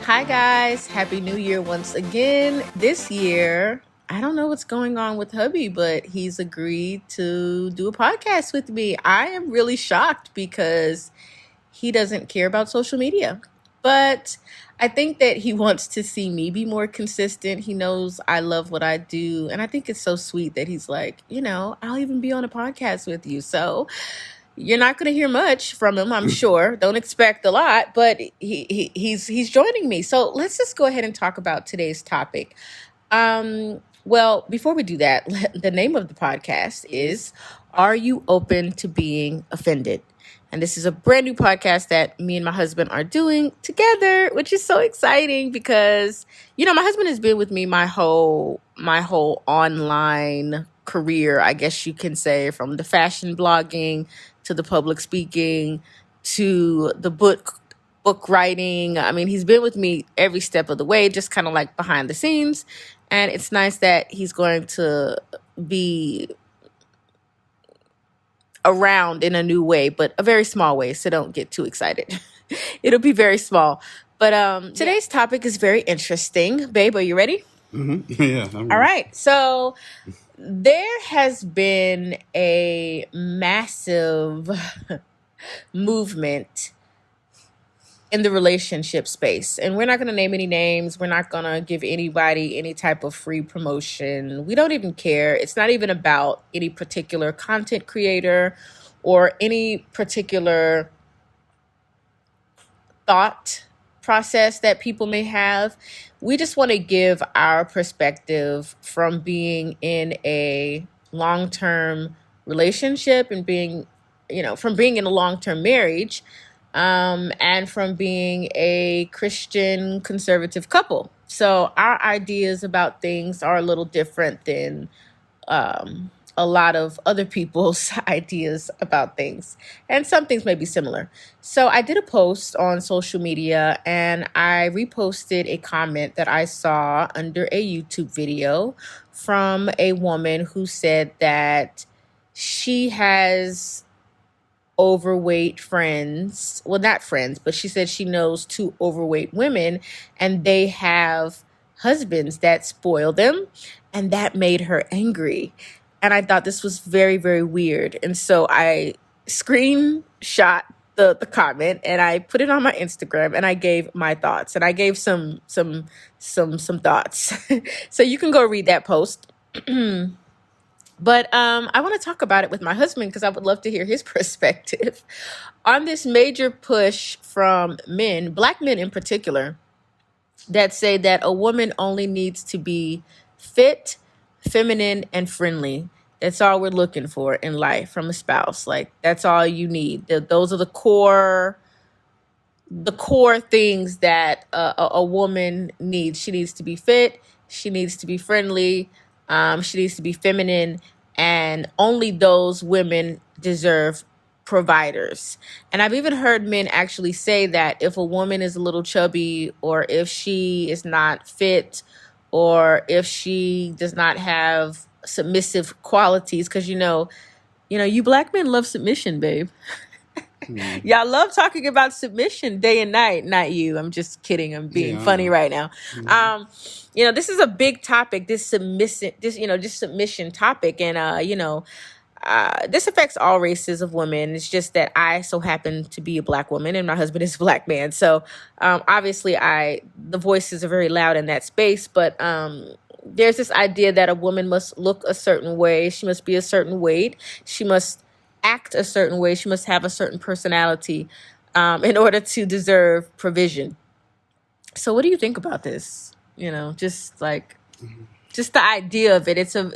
Hi guys, Happy New Year once again. This year, I don't know what's going on with hubby, but he's agreed to do a podcast with me. I am really shocked because he doesn't care about social media. But I think that he wants to see me be more consistent. He knows I love what I do. And I think it's so sweet that he's like, I'll even be on a podcast with you. So you're not going to hear much from him, I'm sure. Don't expect a lot, but he's joining me. So let's just go ahead and talk about today's topic. Well, before we do that, the name of the podcast is Are You Open to Being Offended? And this is a brand new podcast that me and my husband are doing together, which is so exciting because, my husband has been with me my whole online career, I guess you can say, from the fashion blogging to the public speaking to the book writing. I mean, he's been with me every step of the way, just kind of like behind the scenes. And it's nice that he's going to be around in a new way, but a very small way, so don't get too excited. It'll be very small. But today's topic is very interesting. Babe, are you ready? Mm-hmm. Yeah. All right. So there has been a massive movement in the relationship space. And we're not going to name any names. We're not going to give anybody any type of free promotion. We don't even care. It's not even about any particular content creator or any particular thought process that people may have. We just want to give our perspective from being in a long-term relationship and from being in a long-term marriage, and from being a Christian conservative couple. So our ideas about things are a little different than a lot of other people's ideas about things. And some things may be similar. So I did a post on social media and I reposted a comment that I saw under a YouTube video from a woman who said that she has overweight friends. Well, not friends, but she said she knows two overweight women and they have husbands that spoil them. And that made her angry. And I thought this was very, very weird. And so I screenshot the comment and I put it on my Instagram and I gave my thoughts. And I gave some thoughts. So you can go read that post. But I want to talk about it with my husband because I would love to hear his perspective on this major push from men, Black men in particular, that say that a woman only needs to be fit, feminine, and friendly. That's all we're looking for in life from a spouse. Like, that's all you need. Those are the core things that a woman needs. She needs to be fit. She needs to be friendly. She needs to be feminine, and only those women deserve providers. And I've even heard men actually say that if a woman is a little chubby, or if she is not fit, or if she does not have submissive qualities, because you Black men love submission, babe. Y'all love talking about submission day and night. Not you. I'm just kidding. I'm being funny right now. This is a big topic, this submission topic. And, this affects all races of women. It's just that I so happen to be a Black woman and my husband is a Black man. So obviously the voices are very loud in that space. But there's this idea that a woman must look a certain way. She must be a certain weight. She must act a certain way. She must have a certain personality in order to deserve provision. So what do you think about this? Just the idea of it. It's a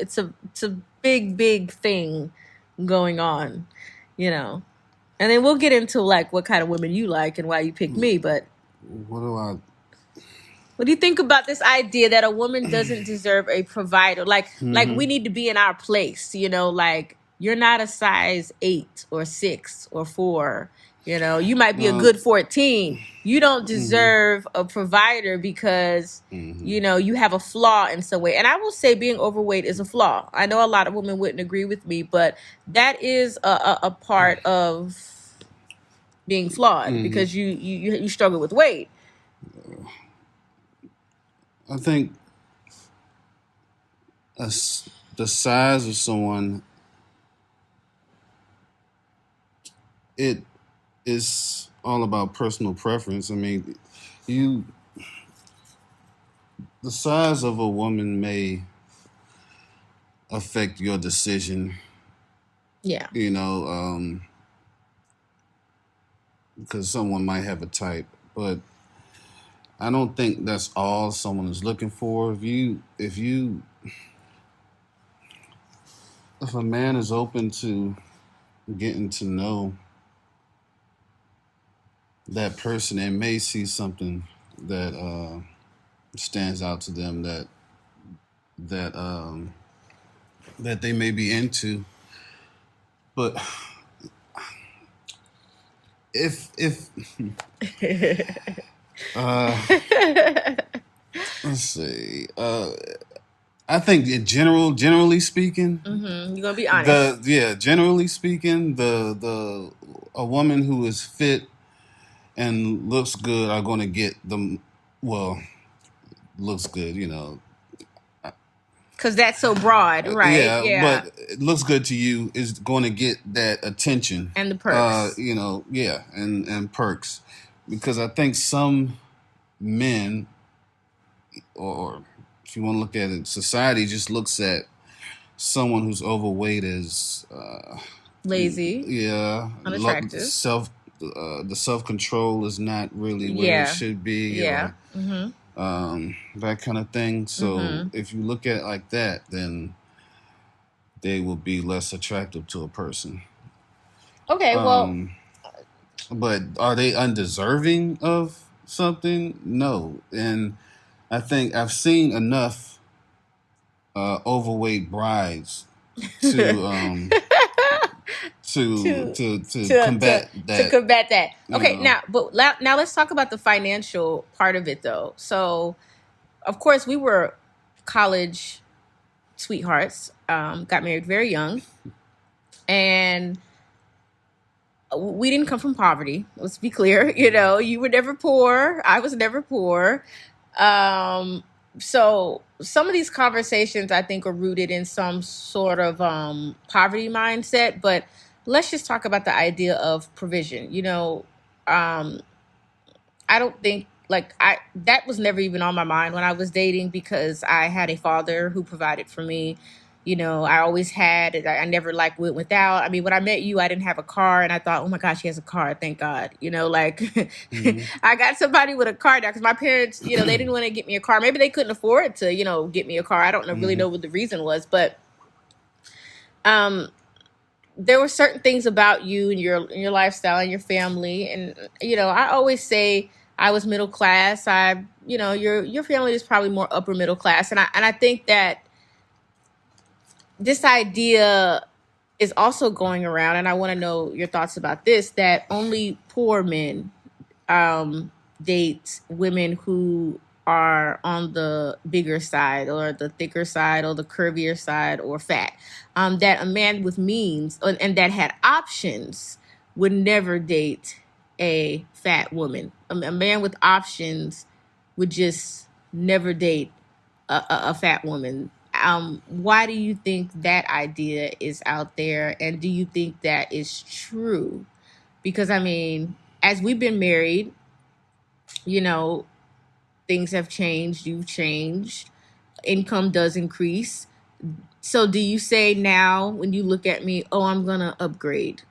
big thing going on, And then we'll get into like what kind of women you like and why you picked me. But what do you think about this idea that a woman doesn't deserve a provider? Like we need to be in our place, like you're not a size 8 or 6 or 4. You might be a good 14. You don't deserve a provider because, you have a flaw in some way. And I will say being overweight is a flaw. I know a lot of women wouldn't agree with me, but that is a part of being flawed because you struggle with weight. I think the size of someone, it is all about personal preference. I mean, you the size of a woman may affect your decision. Yeah. You know, because someone might have a type, but I don't think that's all someone is looking for. If a man is open to getting to know that person and may see something that stands out to them that that they may be into. But if uh, let's see, I think in generally speaking, You're gonna be honest. generally speaking, the a woman who is fit and looks good are going to get the well looks good, you know. Because that's so broad, right? Yeah, Yeah. but it looks good to you is going to get that attention. And the perks. You know, yeah, and perks, because I think some men, or if you want to look at it, society just looks at someone who's overweight as, Lazy. yeah, Unattractive. the self control is not really where it Yeah. should be, Yeah. or that kind of thing. So if you look at it like that, then they will be less attractive to a person. Okay, well, But are they undeserving of something? No. And I think I've seen enough overweight brides to to combat to that. combat that. You Okay, know. now let's talk about the financial part of it though. So, of course, we were college sweethearts. Got married very young, and we didn't come from poverty. Let's be clear. You know, you were never poor. I was never poor. So some of these conversations I think are rooted in some sort of poverty mindset, but let's just talk about the idea of provision. You know, um, I don't think like I that was never even on my mind when I was dating because I had a father who provided for me. You know, I always had it. I never like went without. I mean, when I met you, I didn't have a car, and I thought, oh my gosh, he has a car. Thank God. You know, like Mm-hmm. I got somebody with a car now because my parents, you know, they didn't want to get me a car. Maybe they couldn't afford to, you know, get me a car. I don't know, really Mm-hmm. know what the reason was, but um, there were certain things about you and your lifestyle and your family, and you know, I always say I was middle class. You know, your family is probably more upper middle class, and I think that this idea is also going around, and I want to know your thoughts about this. That only poor men date women who are on the bigger side or the thicker side or the curvier side or fat. That a man with means and that had options would never date a fat woman. A man with options would just never date a fat woman. Why do you think that idea is out there? And do you think that is true? Because, I mean, as we've been married, you know, things have changed, you've changed, income does increase. So do you say now when you look at me, oh, I'm gonna upgrade?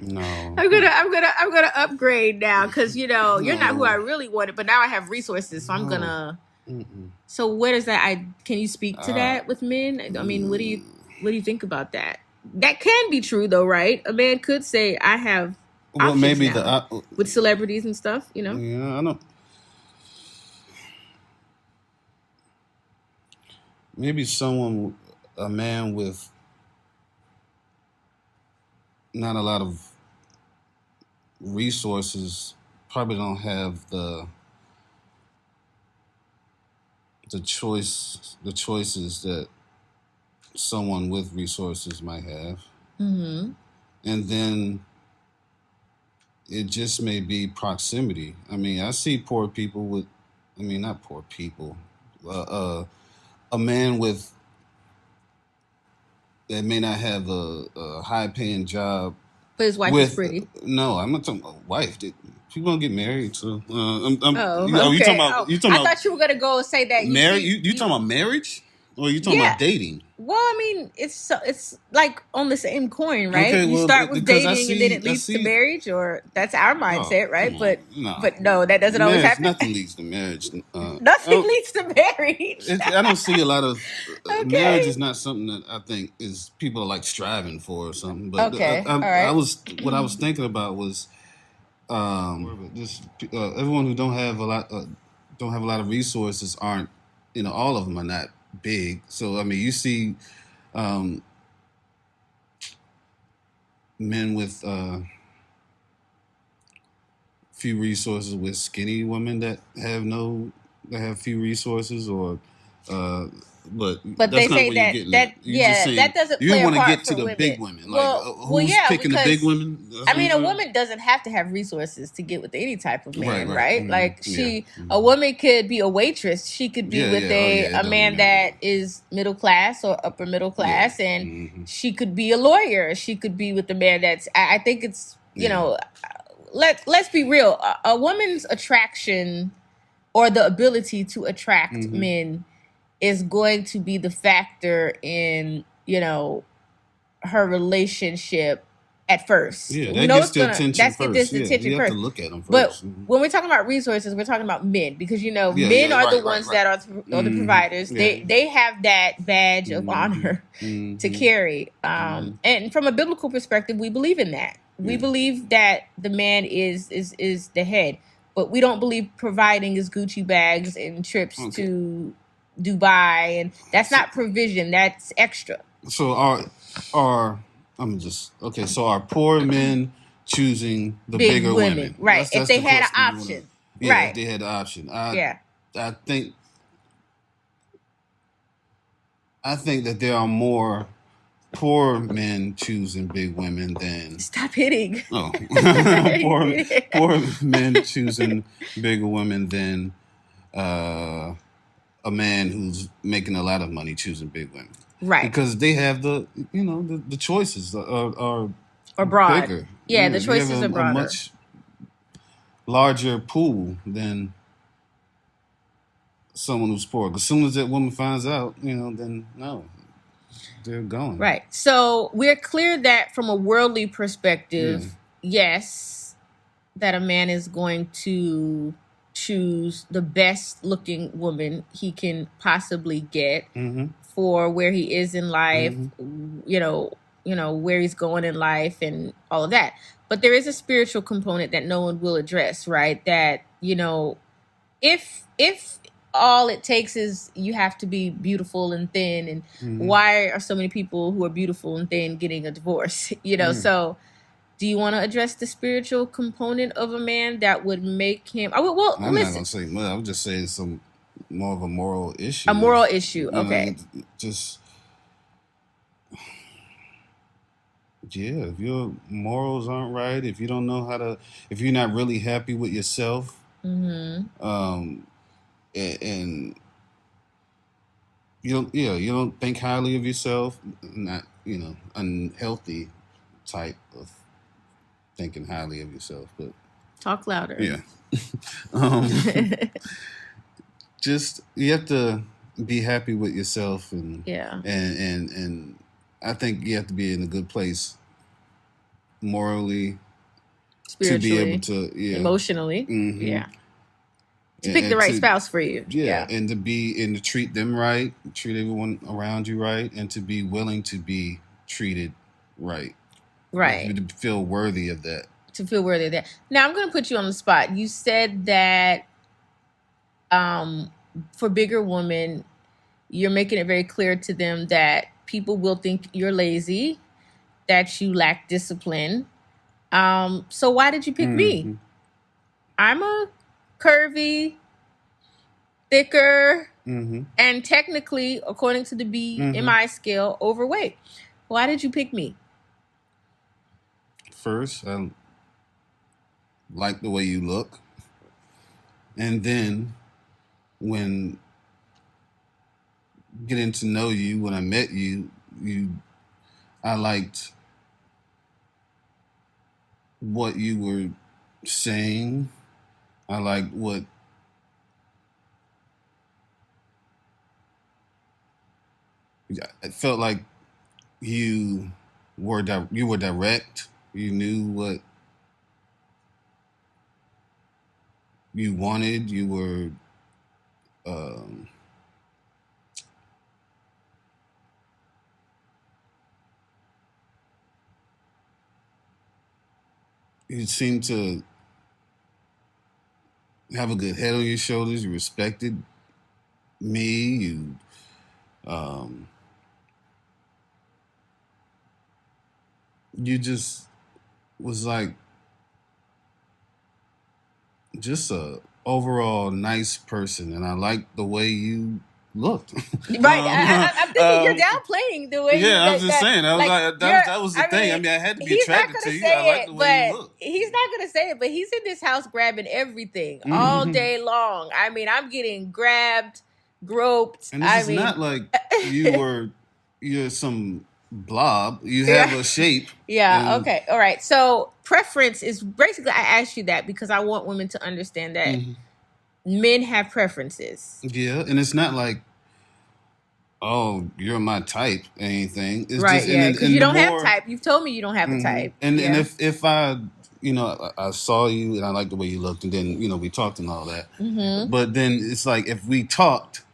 No. I'm gonna upgrade now because you know you're not who I No. really wanted, but now I have resources, so I'm No. gonna. Mm-mm. So where does that? I Can you speak to Uh, that with men? I mean, mm, what do you think about that? That can be true though, right? A man could say, I have well, options maybe now with celebrities and stuff. You know. yeah, I don't. Maybe a man with not a lot of resources, probably don't have the choices that someone with resources might have. Mm-hmm. And then it just may be proximity. I mean, I see poor people with, I mean, not poor people. a man with that may not have a high paying job. But his wife is With pretty. no, I'm not talking about wife. People don't get married, so Oh, you talking okay. about Oh, I thought you were gonna go and say that you marriage? see You talking about marriage, or you talking yeah. about dating? Well, I mean, it's like on the same coin, right? Okay, You well, start with because dating and then it I leads to see. marriage, or that's our Oh, mindset, right? come on, no, But no, that doesn't always marriage. happen. Nothing leads to marriage. Nothing leads to marriage. I don't see a lot of marriage Okay. is not something that I think is people are like striving for or something. But Okay. All I right. was what I was thinking about was just everyone who don't have a lot of resources aren't all of them are not big. So I mean you see um, men with few resources with skinny women that have few resources or uh, but But they that's not say where you're that getting at. that You're just yeah, saying that doesn't you play a want to part get to for the women. big women. Like Well, who's yeah, picking the big because women? That's I what mean, you're a saying? woman doesn't have to have resources to get with any type of man, Right. right? Mm, Like yeah. a woman could be a waitress. She could be Yeah, with yeah. Oh, yeah. It a don't man matter. that is middle class or upper middle Yeah. class, and Mm-hmm. she could be a lawyer. She could be with a man that's. I think it's Yeah. let's be real. A woman's attraction or the ability to attract Mm-hmm. men is going to be the factor in her relationship at first. Yeah, We that know gets it's the gonna attention that's get first. this Yeah, attention you have to first. look at them But first. Mm-hmm. when we're talking about resources, we're talking about men because Yeah, men yeah. are the Right. ones that are the Mm-hmm. providers. Yeah. They have that badge of Mm-hmm. honor to Mm-hmm. carry. Mm-hmm. And from a biblical perspective, we believe in that. We Yeah. believe that the man is the head, but we don't believe providing is Gucci bags and trips Okay. to Dubai, and that's not provision. That's extra. So are I'm just okay. So are poor men choosing the Big bigger women, women? right? If That's they the had an question you want to. option, Yeah, if right? they had the option, Yeah. I think I think that there are more poor men choosing big women than Stop hitting. poor men choosing bigger women than uh, a man who's making a lot of money choosing big women. Right. Because they have the choices are or broad. bigger. Yeah, the They have choices are a broader. much larger pool than someone who's poor. As soon as that woman finds out, then no, they're going. Right. So we're clear that from a worldly perspective, yes, that a man is going to choose the best looking woman he can possibly get for where he is in life, where he's going in life and all of that. But there is a spiritual component that no one will address, right? That, if all it takes is you have to be beautiful and thin, and why are so many people who are beautiful and thin getting a divorce? So do you want to address the spiritual component of a man that would make him I'm not gonna say much. I would just say it's some more of a moral issue. A moral issue. Okay. Just if your morals aren't right, if you don't know if you're not really happy with yourself, and you don't think highly of yourself, not unhealthy type of thinking highly of yourself, but talk louder. Yeah. Just you have to be happy with yourself, and I think you have to be in a good place morally, spiritually, to be able to emotionally, to pick the right spouse for you. And to treat them right, treat everyone around you right, and to be willing to be treated right. Right. To feel worthy of that. To feel worthy of that. Now I'm going to put you on the spot. You said that for bigger women, you're making it very clear to them that people will think you're lazy, that you lack discipline. So why did you pick me? I'm a curvy, thicker, and technically, according to the BMI scale, overweight. Why did you pick me? First, I like the way you look. And then when getting to know you, when I met you, I liked what you were saying. I liked what it felt like you were direct. You knew what you wanted. You were um, you seemed to have a good head on your shoulders. You respected me. Um, you just was like just a overall nice person, and I liked the way you looked. Right. I'm thinking you're downplaying the way Yeah, I'm just saying. I was like that was the I thing. I mean, mean, I had to be he's not attracted to gonna you. I say liked it, the way you but looked. he's not gonna say it, but he's in this house grabbing everything all day long. I mean, I'm getting grabbed, groped. And this is not like you're some blob. You have a shape. Yeah, And, okay. All right. So preference is basically, I asked you that because I want women to understand that men have preferences. yeah, and it's not like, oh, you're my type or anything. It's Right, just yeah, because and you the don't have more type. You've told me you don't have a type. and Yeah. if I I saw you and I liked the way you looked, and then we talked and all that. But then it's like if we talked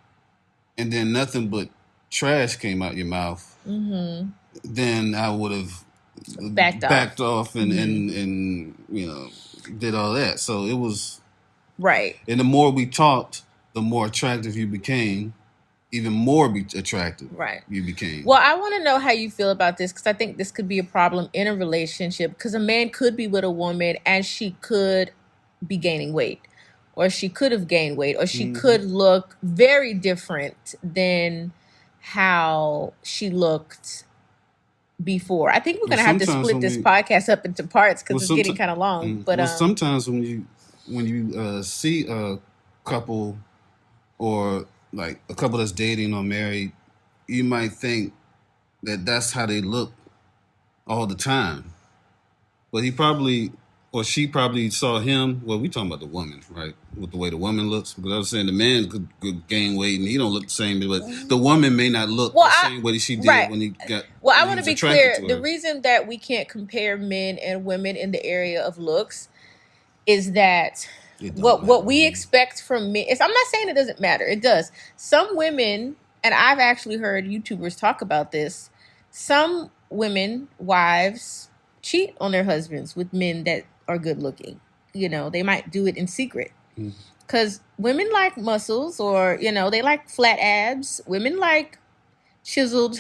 and then nothing but trash came out your mouth, then I would have backed off and did all that. So it was right. And the more we talked, the more attractive you became. Even more attractive, right? You became. Well, I want to know how you feel about this because I think this could be a problem in a relationship. Because a man could be with a woman and she could be gaining weight, or she could have gained weight, or she could look very different than how she looked before. I think we're going to have to split this podcast up into parts because it's getting kind of long. But sometimes when you see a couple or like a couple that's dating or married, you might think that that's how they look all the time. But he probably or she probably saw him. Well, we talking about the woman, right? With the way the woman looks. But I was saying the man could gain weight and he don't look the same. But the woman may not look the same way she did when he got. Well, I want to be clear. The reason that we can't compare men and women in the area of looks is that what we expect from men is, I'm not saying it doesn't matter. It does. Some women, and I've actually heard YouTubers talk about this, some women, wives, cheat on their husbands with men that are good looking. They might do it in secret. Because women like muscles, or, they like flat abs. Women like chiseled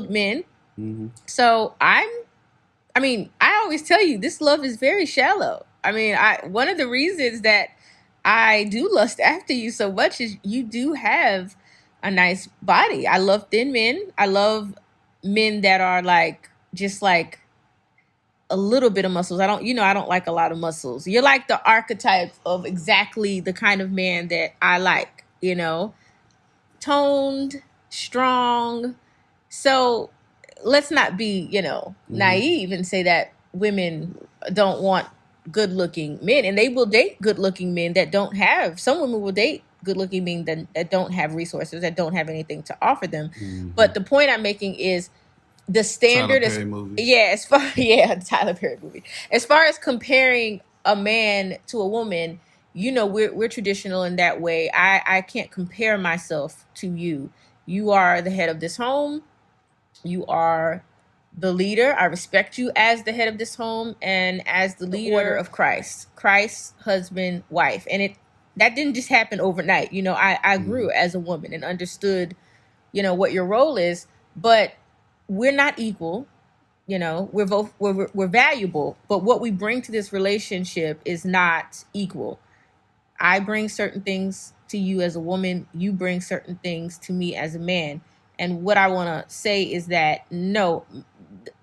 men. So I always tell you, this love is very shallow. I mean, one of the reasons that I do lust after you so much is you do have a nice body. I love thin men. I love men that are just like a little bit of muscles. I don't like a lot of muscles. You're like the archetype of exactly the kind of man that I like, toned, strong. So let's not be, naive and say that women don't want good-looking men, and they will date good-looking men that don't have. Some women will date good-looking men that don't have resources, that don't have anything to offer them. But the point I'm making is the standard is, Tyler Perry movie. As far as comparing a man to a woman, we're traditional in that way. I can't compare myself to you. You are the head of this home. You are the leader. I respect you as the head of this home and as the leader order of Christ, husband, wife. And that didn't just happen overnight. I grew as a woman and understood, what your role is, but we're not equal. We're valuable, but what we bring to this relationship is not equal. I bring certain things to you as a woman. You bring certain things to me as a man. And what I want to say is that, no,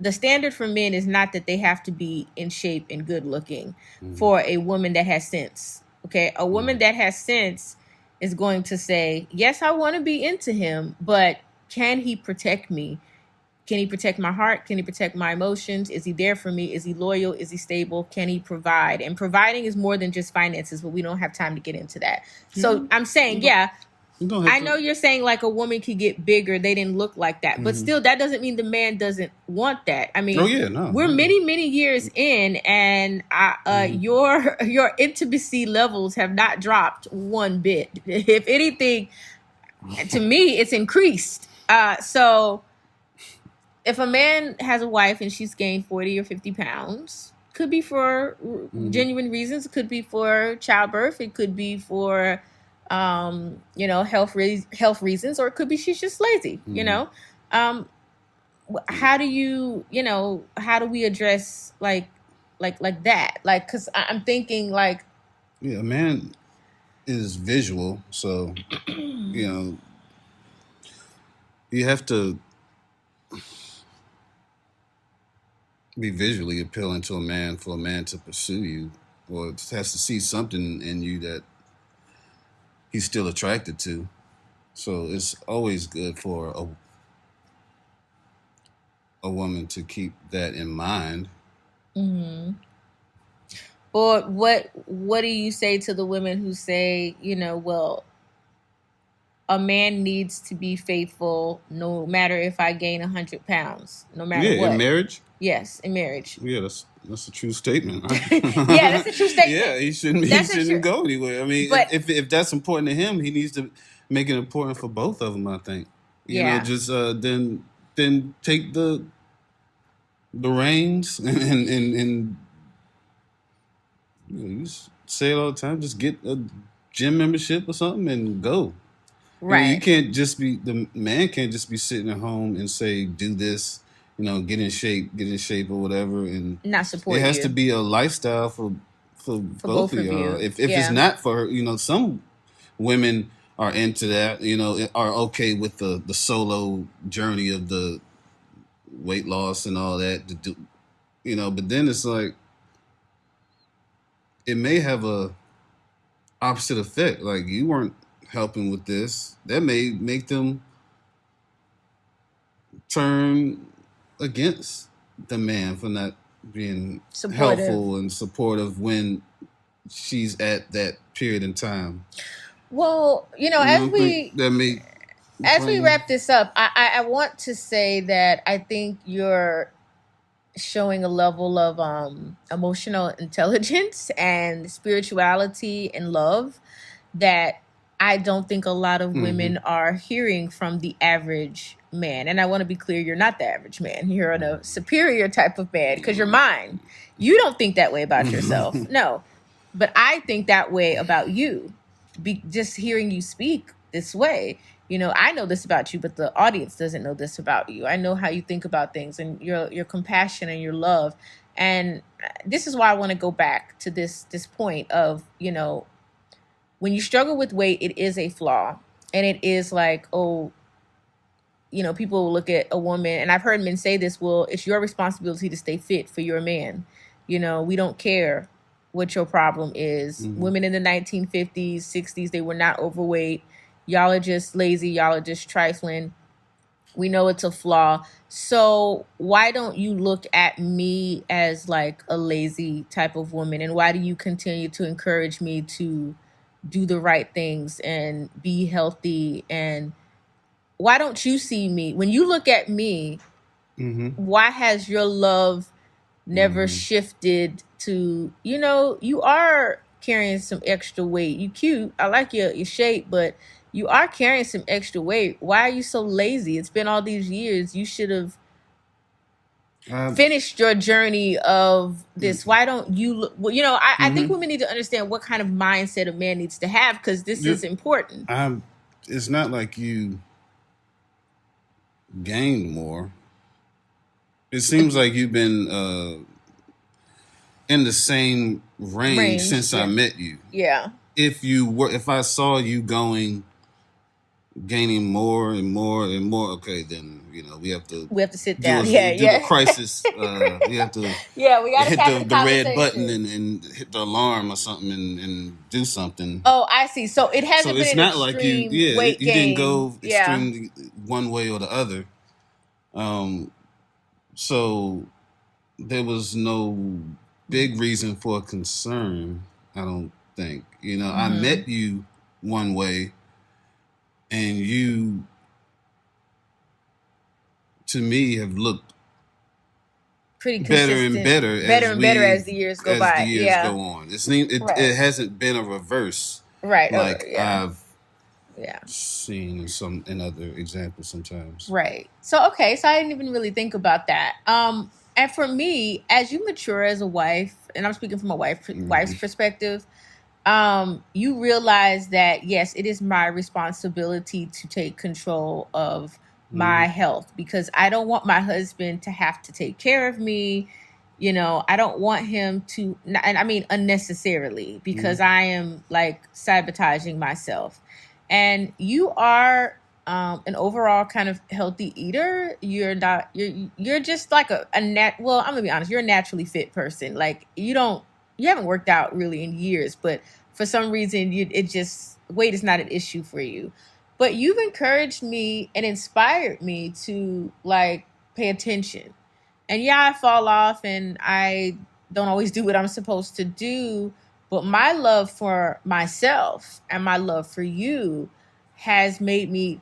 the standard for men is not that they have to be in shape and good looking for a woman that has sense. Okay. A woman that has sense is going to say, yes, I want to be into him, but can he protect me? Can he protect my heart? Can he protect my emotions? Is he there for me? Is he loyal? Is he stable? Can he provide? And providing is more than just finances, but we don't have time to get into that. So I'm saying, yeah, I know you're saying like a woman could get bigger. They didn't look like that. But still, that doesn't mean the man doesn't want that. I mean, we're many years in, and your intimacy levels have not dropped one bit. If anything, to me, it's increased. So if a man has a wife and she's gained 40 or 50 pounds, could be for genuine reasons. It could be for childbirth. It could be for, health reasons, or it could be she's just lazy, how do we address like that? Like, cause I'm thinking like, yeah, a man is visual. So, you have to be visually appealing to a man for a man to pursue you, or it has to see something in you that he's still attracted to. So it's always good for a woman to keep that in mind. Or what do you say to the women who say, well, a man needs to be faithful no matter if I gain 100 pounds, no matter what. In marriage? Yes, in marriage. Yeah, that's a true statement. Yeah, that's a true statement. Yeah, he shouldn't go anywhere. I mean, if that's important to him, he needs to make it important for both of them, I think. You know, just then take the reins and you say it all the time, just get a gym membership or something and go. Right. You can't just be, the man can't just be sitting at home and say, do this, get in shape or whatever. And not support it has to be a lifestyle for both of y'all. If it's not for her, some women are into that, are okay with the solo journey of the weight loss and all that to do, but then it's like, it may have a opposite effect. Like, you weren't helping with this. That may make them turn against the man for not being helpful and supportive when she's at that period in time. Well, as we wrap this up, I want to say that I think you're showing a level of emotional intelligence and spirituality and love that I don't think a lot of women are hearing from the average man. And I want to be clear, you're not the average man. You're a superior type of man because you're mine. You don't think that way about yourself. No. But I think that way about you. Just hearing you speak this way. I know this about you, but the audience doesn't know this about you. I know how you think about things and your compassion and your love. And this is why I want to go back to this point of, when you struggle with weight, it is a flaw. And it is like, people will look at a woman, and I've heard men say this, well, it's your responsibility to stay fit for your man. We don't care what your problem is. Women in the 1950s, 60s, they were not overweight. Y'all are just lazy. Y'all are just trifling. We know it's a flaw. So why don't you look at me as like a lazy type of woman? And why do you continue to encourage me to do the right things and be healthy? And why don't you see me? When you look at me, why has your love never shifted to, you are carrying some extra weight. You cute. I like your shape, but you are carrying some extra weight. Why are you so lazy? It's been all these years. You should have finished your journey of this. Why don't you look? Well, I think women need to understand what kind of mindset a man needs to have, because this is important. It's not like you gained more. It seems like you've been in the same range since I met you. Yeah. If I saw you going gaining more and more and more, okay, then we have to sit do down. Yeah, do the yeah. crisis. We have to Yeah, we gotta hit have the the red button conversation. and hit the alarm or something and do something. Oh, I see. So it So hasn't been it's an not like extreme weight you didn't gain. go Yeah. extremely one way or the other. So there was no big reason for concern. I don't think. I met you one way, and you, to me, have looked Pretty better and consistent. better Better and better as the years go as the by. years Yeah. go on. It Right. hasn't been a reverse Right. like Yeah. I've Yeah. seen in other examples sometimes. Right. So okay, so I didn't even really think about that. And for me, as you mature as a wife, and I'm speaking from a wife's perspective, you realize that yes, it is my responsibility to take control of my health because I don't want my husband to have to take care of me. I don't want him to, and I mean unnecessarily, because I am like sabotaging myself. And you are an overall kind of healthy eater. You're not. You're just like a nat. Well, I'm gonna be honest. You're a naturally fit person. Like you haven't worked out really in years, but for some reason it just weight is not an issue for you. But you've encouraged me and inspired me to like pay attention. And yeah, I fall off and I don't always do what I'm supposed to do, but my love for myself and my love for you has made me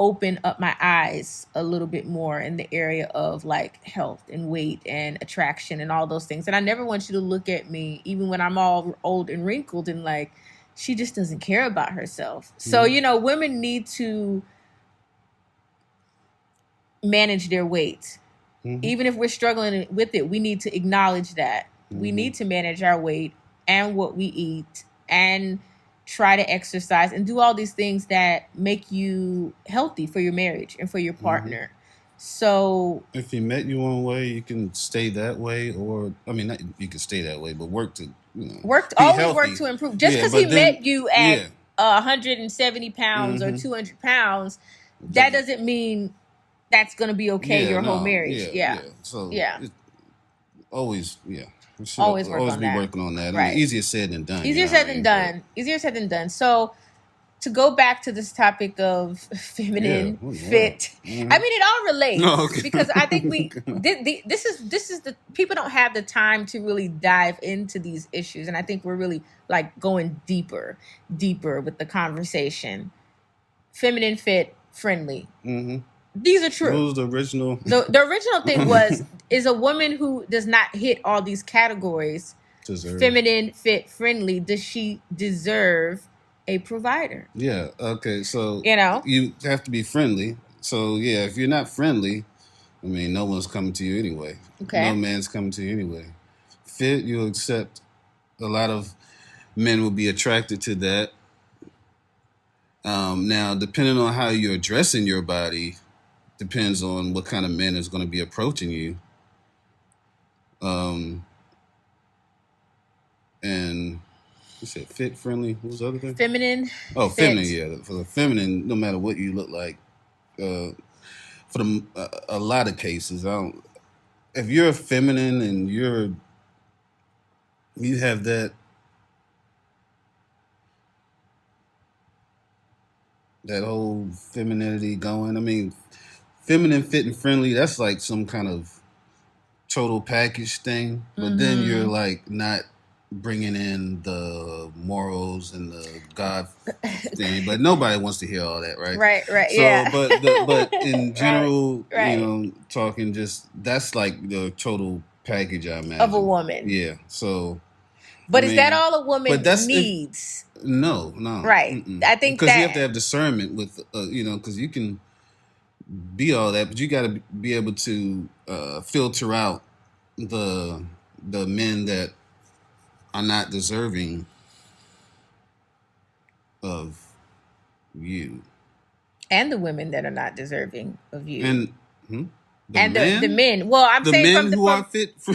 open up my eyes a little bit more in the area of like health and weight and attraction and all those things. And I never want you to look at me, even when I'm all old and wrinkled, and like, she just doesn't care about herself. So, women need to manage their weight. Even if we're struggling with it, we need to acknowledge that. We need to manage our weight and what we eat and try to exercise and do all these things that make you healthy for your marriage and for your partner. So if he met you one way, you can stay that way, or I mean, not, you can stay that way, but work to always work to improve. Just because he met you at 170 pounds or 200 pounds, that doesn't mean that's going to be okay your whole marriage. So always always work on be that. working on that. Right. I mean, easier said than done. Easier said than done. Easier said than done. So to go back to this topic of feminine fit, I mean, it all relates because I think this is the people don't have the time to really dive into these issues, and I think we're really like going deeper with the conversation. Feminine fit, friendly. These are true. What was the original? The original thing is a woman who does not hit all these categories. Feminine, fit, friendly. Does she deserve a provider? Yeah. Okay. So you have to be friendly. So yeah, if you're not friendly, I mean, no one's coming to you anyway. Okay. No man's coming to you anyway. Fit, you'll accept. A lot of men will be attracted to that. Now, depending on how you're dressing your body, depends on what kind of man is going to be approaching you. And you said fit, friendly. What was the other thing? Feminine. Oh, fit. Feminine. Yeah, for the feminine, no matter what you look like, for a lot of cases, if you're feminine and you have that whole femininity going. I mean, feminine, fit, and friendly. That's like some kind of total package thing. But then you're like not bringing in the morals and the God thing. But nobody wants to hear all that, right? Right. So, yeah. but in general, talking that's like the total package, I imagine, of a woman. Yeah. So. But is that all a woman needs? No. Right. I think because you have to have discernment with, because you can be all that, but you got to be able to filter out the men that are not deserving of you, and the women that are not deserving of you. And The and the men, men. Well, I'm the saying men from the who from aren't fit. For,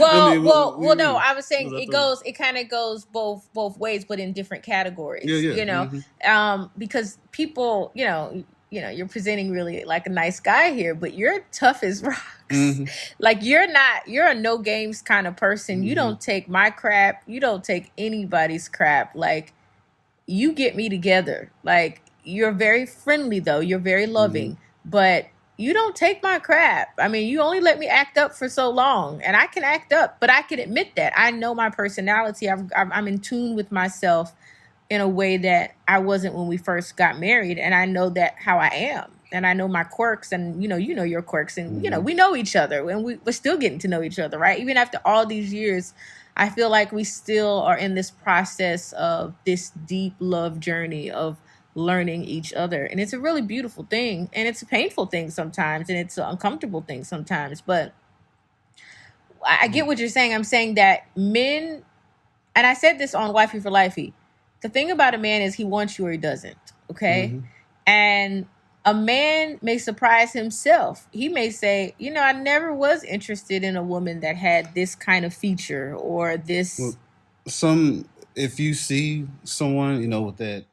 well, what do you no, mean? I was saying Was I thought, it kind of goes both ways, but in different yeah, categories, yeah. Mm-hmm. because people, you're presenting really like a nice guy here, but you're tough as rocks. Mm-hmm. Like you're a no games kind of person. You Mm-hmm. don't take my crap. You don't take anybody's crap. Like you get me together. Like you're very friendly though. You're very Mm-hmm. loving, but you don't take my crap. I mean, you only let me act up for so long, and I can act up, but I can admit that I know my personality. I'm in tune with myself in a way that I wasn't when we first got married, and I know that how I am, and I know my quirks, and you know your quirks, and Mm-hmm. we know each other, and we're still getting to know each other, right? Even after all these years, I feel like we still are in this process of this deep love journey of learning each other, and it's a really beautiful thing, and it's a painful thing sometimes, and it's an uncomfortable thing sometimes. But I get what you're saying. I'm saying that men, and I said this on Wifey for Lifey. The thing about a man is he wants you or he doesn't. Okay, Mm-hmm. and a man may surprise himself. He may say, I never was interested in a woman that had this kind of feature or Well, this. some if you see someone with that